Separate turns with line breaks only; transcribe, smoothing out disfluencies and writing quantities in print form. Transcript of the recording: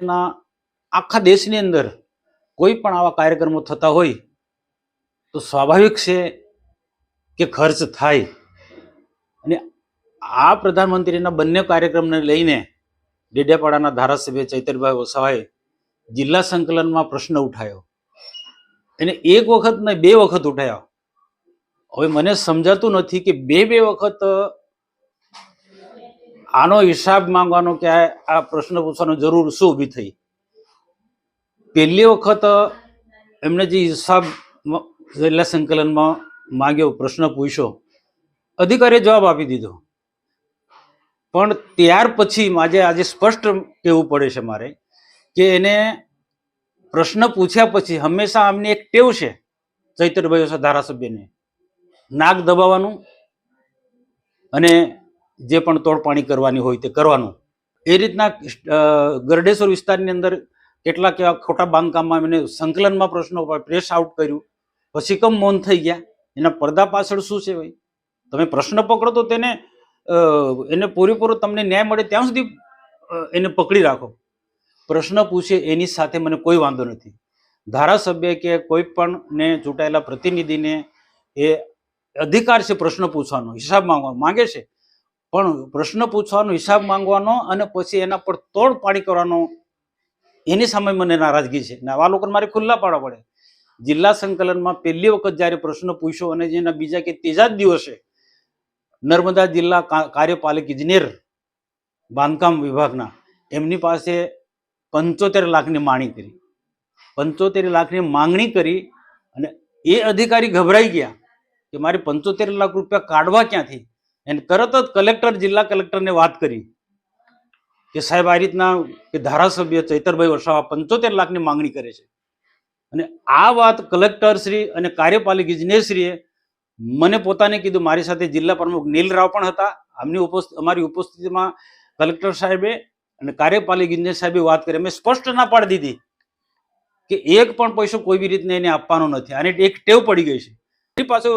ના આખા દેશની અંદર કોઈ પણ આવા કાર્યક્રમો થતા હોય તો સ્વાભાવિક છે કે ખર્ચ થાય. અને આ પ્રધાનમંત્રીના બંને કાર્યક્રમને લઈને ડેડિયાપાડાના ધારાસભ્ય ચૈતરભાઈ વસાવાએ જિલ્લા સંકલનમાં પ્રશ્ન ઉઠાવ્યો. એને એક વખત ને બે વખત ઉઠાવ્યા. હવે મને સમજાતું નથી કે બે વખત આનો હિસાબ માંગવાનો કે આ પ્રશ્ન પૂછવાનો જરૂર શું ઊભી થઈ. પહેલી વખત એમને જે હિસાબ જિલ્લા સંકલનમાં માંગ્યો, પ્રશ્ન પૂછ્યો, અધિકારીએ જવાબ આપી દીધો. પણ ત્યાર પછી આજે સ્પષ્ટ કહેવું પડે છે મારે કે એને પ્રશ્ન પૂછ્યા પછી હંમેશા અમને એક ટેવ છે ચૈતરભાઈ ધારાસભ્યને નાક દબાવવાનું અને જે પણ તોડપાણી કરવાની હોય તે કરવાનું. એ રીતના ગરડેશ્વર વિસ્તારની અંદર કેટલાક એવા ખોટા બાંધકામમાં એમને સંકલનમાં પ્રશ્નો પ્રેસ આઉટ કર્યું, પછી કમ મૌન થઈ ગયા. એના પડદા પાછળ શું છે ભાઈ? તમે પ્રશ્ન પકડો તો એને પૂરેપૂરો તમને ન્યાય મળે ત્યાં સુધી એને પકડી રાખો. પ્રશ્ન પૂછે એની સાથે મને કોઈ વાંધો નથી. ધારાસભ્ય કે કોઈ પણ ને ચૂંટાયેલા પ્રતિનિધિને એ અધિકાર છે પ્રશ્ન પૂછવાનો, હિસાબ માંગે છે. પણ પ્રશ્ન પૂછવાનો, હિસાબ માંગવાનો અને પછી એના પર તોડપાડી કરવાનો, એની સામે મને નારાજગી છે. ને આવા લોકોને મારે ખુલ્લા પાડવા પડે. જિલ્લા સંકલનમાં પહેલી વખત જ્યારે પ્રશ્ન પૂછ્યો અને જેના બીજા કે ત્રીજા જ દિવસે નર્મદા જિલ્લા કાર્યપાલક ઇજનેર બાંધકામ વિભાગના એમની પાસે 75 લાખની માંગણી કરી. 75 લાખની માંગણી કરી અને એ અધિકારી ગભરાઈ ગયા કે મારે 75 લાખ રૂપિયા કાઢવા ક્યાંથી. એને તરત જ જિલ્લા કલેક્ટરને વાત કરી કે સાહેબ આ રીતના કે ધારાસભ્ય ચૈતરભાઈ વસાવા 75 લાખની માંગણી કરે છે. અને આ વાત કલેક્ટરશ્રી અને કાર્યપાલક ઇજનેરશ્રીએ મને પોતાને કીધું. મારી સાથે જિલ્લા પ્રમુખ નીલરાવ પણ હતા. અમારી ઉપસ્થિતિમાં કલેક્ટર સાહેબે અને કાર્યપાલક ઇજનેર સાહેબે વાત કરી. અમે સ્પષ્ટ ના પાડી દીધી કે એક પણ પૈસો કોઈ બી રીતને એને આપવાનો નથી. આને એક ટેવ પડી ગઈ છે. પાછું